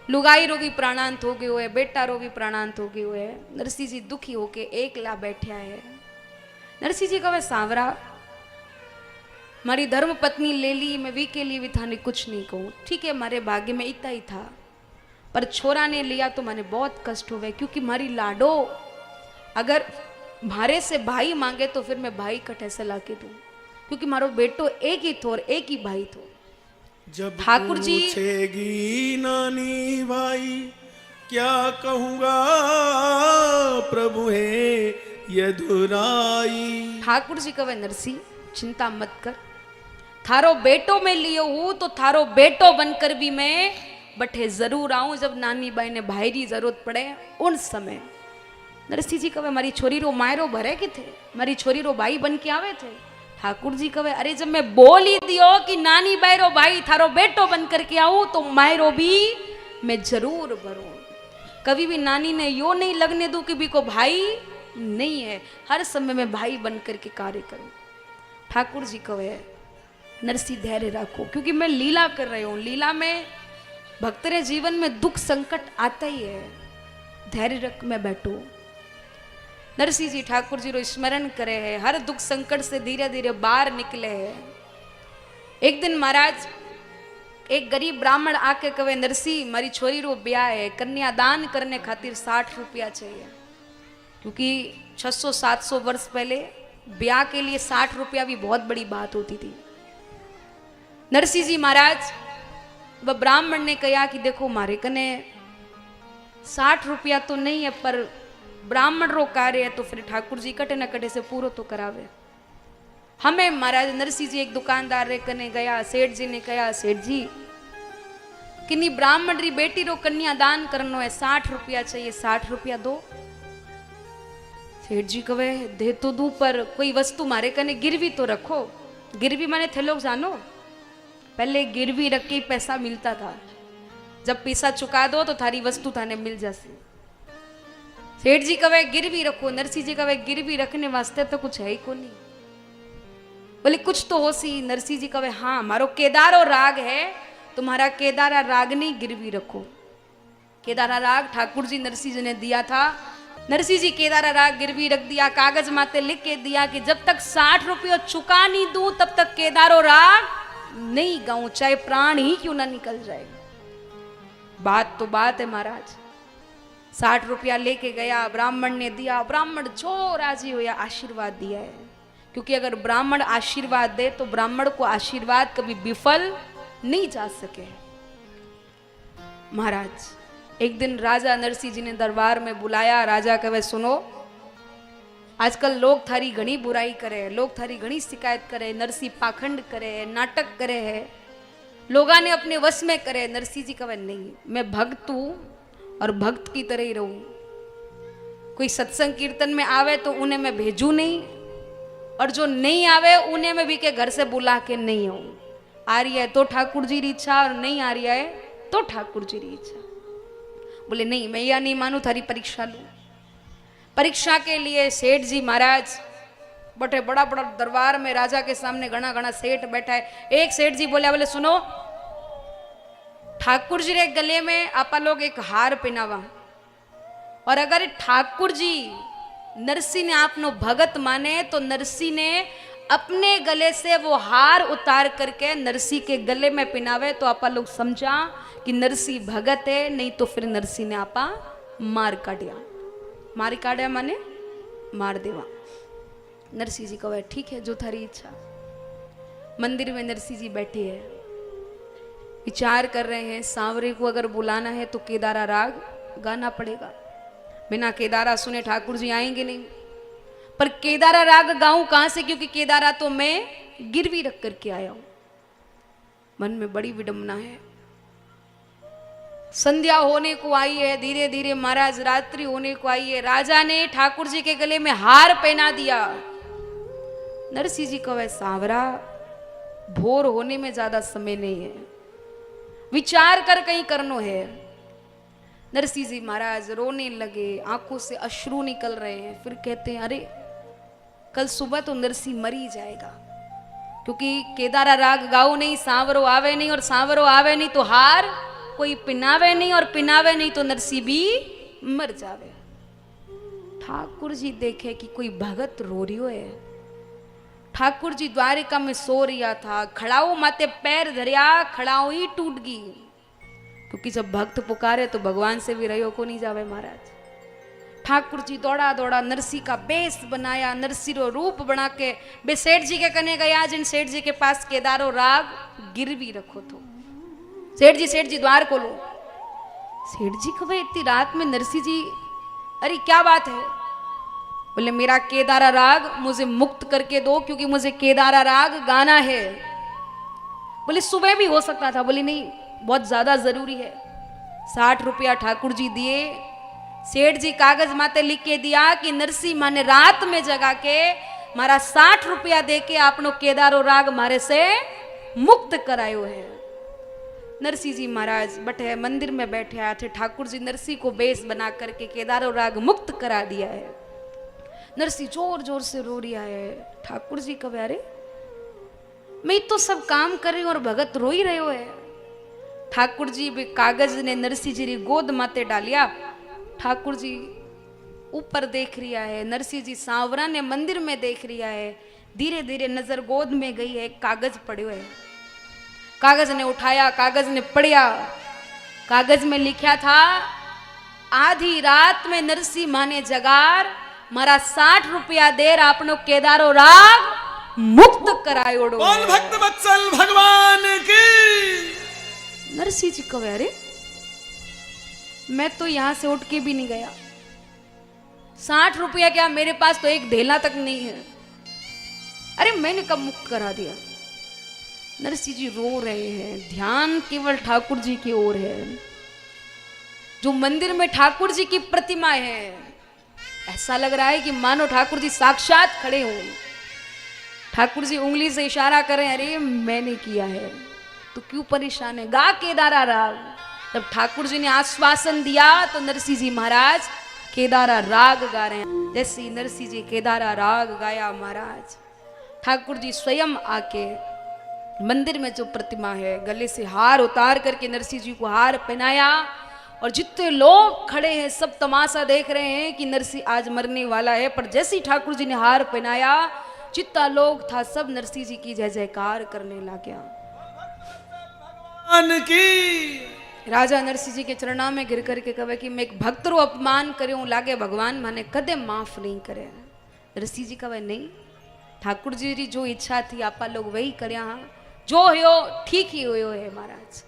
लुगाई रो भी प्राणांत हो गयो है, बेटा रो भी प्राणांत हो गयो है। नरसिंह जी दुखी होके एकला बैठा है। नरसिंह जी कहे सांवरा मारी धर्म पत्नी ले ली, मैं वी के लिए भी थाने कुछ नहीं कहूँ, ठीक है मारे भाग्य में इतना ही था, पर छोरा ने लिया तो मैंने बहुत कष्ट हुए, क्योंकि मारी लाडो अगर मारे से भाई मांगे तो फिर मैं भाई कटे से लाके दूं, क्योंकि मारो बेटो एक ही थो और एक ही भाई थो। जब ठाकुर जी पूछेगी नानी भाई क्या कहूंगा प्रभु है यदुराई। ठाकुर जी कहे नरसिंह चिंता मत कर, थारो बेटो में लियो हूं तो थारो बेटो बनकर भी मैं बठे जरूर आऊं, जब नानी बाई ने भाई की जरूरत पड़े उन समय। नरसिंह जी कहे मारी छोरी रो मायरो भरे कि थे, मारी छोरी रो भाई बन के आवे थे। ठाकुर जी कहे अरे जब मैं बोल ही दियो कि नानी बाई रो भाई थारो बेटो बन करके आऊं तो मायरो भी मैं जरूर भरूं, कभी भी नानी ने यो नहीं लगने दूं कि भी को भाई नहीं है, हर समय में भाई बन करके कार्य करूं। ठाकुर जी कहे नरसिंह धैर्य रखो, क्योंकि मैं लीला कर रही हूं, लीला में भक्त रे जीवन में दुख संकट आता ही है, धैर्य रख मैं बैठू। नरसिंह जी ठाकुर जी रो स्मरण करे है, हर दुख संकट से धीरे धीरे बाहर निकले है। एक दिन महाराज एक गरीब ब्राह्मण आके कहे नरसिंह मारी छोरी रो ब्याह है, कन्यादान करने खातिर 60 रुपया चाहिए, क्योंकि 600-700 वर्ष पहले ब्याह के लिए 60 रुपया भी बहुत बड़ी बात होती थी। नरसिंह जी महाराज वह ब्राह्मण ने कहा कि देखो मारे कने 60 रुपया तो नहीं है, पर ब्राह्मण रो कार्य है तो फिर ठाकुर जी कटे न कटे से पूरो तो करावे। हमें महाराज नरसिंह जी एक दुकानदार रे कने गया, सेठ जी ने कहा सेठ जी किन्नी ब्राह्मण री बेटी रो कन्यादान करनो है, 60 रुपया चाहिए, 60 रुपया दो। सेठ जी कहे दे तो दू, पर कोई वस्तु मारे कने गिरवी तो रखो। गिरवी माने थे लोग जानो, पहले गिरवी रख के पैसा मिलता था, जब पैसा चुका दो तो थारी वस्तु थाने मिल जासी। सेठ जी कहे गिरवी रखो, नरसिंह जी कहे गिरवी रखने वास्ते तो कुछ है ही को नहीं, बोले कुछ तो हो सी। नरसिंह जी कहे हाँ मारो केदारो राग है, तुम्हारा केदारा राग नहीं गिरवी रखो। केदारा राग ठाकुर जी नरसिंह जी ने दिया था, नरसिंह जी केदारा राग गिरवी रख दिया, कागज माते लिख के दिया कि जब तक 60 रुपये चुका नहीं दूं तब तक केदारो राग नहीं गाऊं, चाहे प्राण ही क्यों ना निकल जाए। बात तो बात है महाराज, 60 रुपया लेके गया, ब्राह्मण ने दिया, ब्राह्मण जो राजी हुआ आशीर्वाद दिया है, क्योंकि अगर ब्राह्मण आशीर्वाद दे तो ब्राह्मण को आशीर्वाद कभी विफल नहीं जा सके। महाराज एक दिन राजा नरसिंह जी ने दरबार में बुलाया, राजा कहे सुनो आजकल लोग थारी घनी बुराई करे, लोग थारी घनी शिकायत करे, नरसिंह पाखंड करे, नाटक करे है, लोगा ने अपने वश में करे। नरसिंह जी कहे नहीं, मैं भक्त हूं और भक्त की तरह ही रहूं, कोई सत्संग कीर्तन में आवे तो उन्हें मैं भेजू नहीं, और जो नहीं आवे उन्हें मैं भी के घर से बुला के नहीं आऊं। आ रही है तो ठाकुर जी की इच्छा, और नहीं आ रही है तो ठाकुर जी की इच्छा। बोले नहीं मैं या नहीं मानू, थारी परीक्षा लू। परीक्षा के लिए सेठ जी महाराज बटे बड़ा बड़ा दरबार में राजा के सामने घना घना सेठ बैठा है। एक सेठ जी बोले सुनो ठाकुर जी रे गले में आपा लोग एक हार पहनावा, और अगर ठाकुर जी नरसिंह ने आपनो भगत माने तो नरसिंह ने अपने गले से वो हार उतार करके नरसिंह के गले में पहनावे, तो आपा लोग समझा कि नरसिंह भगत है, नहीं तो फिर नरसिंह ने आपा मार काटिया। मार काटिया माने मार देवा। नरसिंह जी कहे ठीक है जो थारी इच्छा। मंदिर में नरसिंह जी बैठे हैं, विचार कर रहे हैं सांवरे को अगर बुलाना है तो केदारा राग गाना पड़ेगा, बिना केदारा सुने ठाकुर जी आएंगे नहीं। पर केदारा राग गाऊं कहां से, क्योंकि केदारा तो मैं गिरवी रख करके आया हूं। मन में बड़ी विडंबना है। संध्या होने को आई है, धीरे धीरे महाराज रात्रि होने को आई है, राजा ने ठाकुर जी के गले में हार पहना दिया। नरसिंह जी कहे सांवरा भोर होने में ज्यादा समय नहीं है, विचार कर कहीं करनो है। नरसिंह जी महाराज रोने लगे, आंखों से अश्रु निकल रहे हैं। फिर कहते हैं अरे कल सुबह तो नरसिंह मर ही जाएगा, क्योंकि केदारा राग गाओ नहीं, सांवरो आवे नहीं, और सांवरो आवे नहीं तो हार कोई पिनावे नहीं और पिनावे नहीं तो नरसी भी मर जावे। ठाकुर जी देखे कि कोई भगत रो रियो है। ठाकुर जी द्वारिका में सो रिया था, खड़ाऊ माते पैर धरिया, खड़ाऊ ही टूट गई, क्योंकि जब भक्त पुकारे तो भगवान से भी रहो को नहीं जावे महाराज। ठाकुर जी दौड़ा दौड़ा नरसी का बेस बनाया, नरसी रो रूप बना के बे सेठ जी के कने गया, जिन सेठ जी के पास केदारो राग गिरवी रखो तो। सेठ जी द्वार खोलो। सेठ जी कहे इतनी रात में नरसी जी, अरे क्या बात है? बोले मेरा केदारा राग मुझे मुक्त करके दो, क्योंकि मुझे केदारा राग गाना है। बोले सुबह भी हो सकता था। बोले नहीं, बहुत ज्यादा जरूरी है। 60 रुपया ठाकुर जी दिए। सेठ जी कागज माते लिख के दिया कि नरसी माने रात में जगा के मारा 60 रुपया दे के आपनो केदारो राग मारे से मुक्त करायो है। नरसी जी महाराज बटे मंदिर में बैठे आए थे। ठाकुर जी नरसी को बेस बना करके केदारो राग मुक्त करा दिया है। नरसी जोर जोर से रो रिया है। ठाकुर जी कहे अरे मैं तो सब काम कर रही हूं और भगत रो ही रहे है। ठाकुर जी भी कागज ने नरसी जी री गोद माते डालिया। ठाकुर जी ऊपर देख रिया है, नरसी जी सांवरा ने मंदिर में देख रिया है। धीरे धीरे नजर गोद में गई है, कागज पड़ो है। कागज ने उठाया, कागज ने पढ़िया। कागज में लिखा था आधी रात में नरसी माने जगार मारा 60 रुपया देर आपनो केदारो राग मुक्त करायोड़ो। बोल भक्त वत्सल भगवान की। नरसी जी कहे अरे मैं तो यहां से उठ के भी नहीं गया। 60 रुपया क्या, मेरे पास तो एक धेला तक नहीं है। अरे मैंने कब मुक्त करा दिया? नरसी जी रो रहे हैं, ध्यान केवल ठाकुर जी की ओर है। जो मंदिर में ठाकुर जी की प्रतिमा है, ऐसा लग रहा है कि मानो ठाकुर जी साक्षात खड़े हों। ठाकुर जी उंगली से इशारा करें, अरे मैंने किया है तो क्यों परेशान है, गा केदारा राग। जब ठाकुर जी ने आश्वासन दिया तो नरसी जी महाराज केदारा राग गा रहे हैं। जैसे ही नरसी जी केदारा राग गाया महाराज, ठाकुर जी स्वयं आके मंदिर में जो प्रतिमा है गले से हार उतार करके नरसी जी को हार पहनाया। और जितने लोग खड़े हैं सब तमाशा देख रहे हैं कि नरसी आज मरने वाला है। पर जैसे ही ठाकुर जी ने हार पहनाया, जितना लोग था सब नरसी जी की जय जयकार करने लग गया। राजा नरसी जी के चरणा में गिर करके कहे कि मैं एक भक्त रो अपमान करूं, लागे भगवान माने कदे माफ नहीं करे। नरसी जी कहे नहीं, ठाकुर जी री जो इच्छा थी आपा लोग वही करया, जो हो ठीक ही हुयो है महाराज।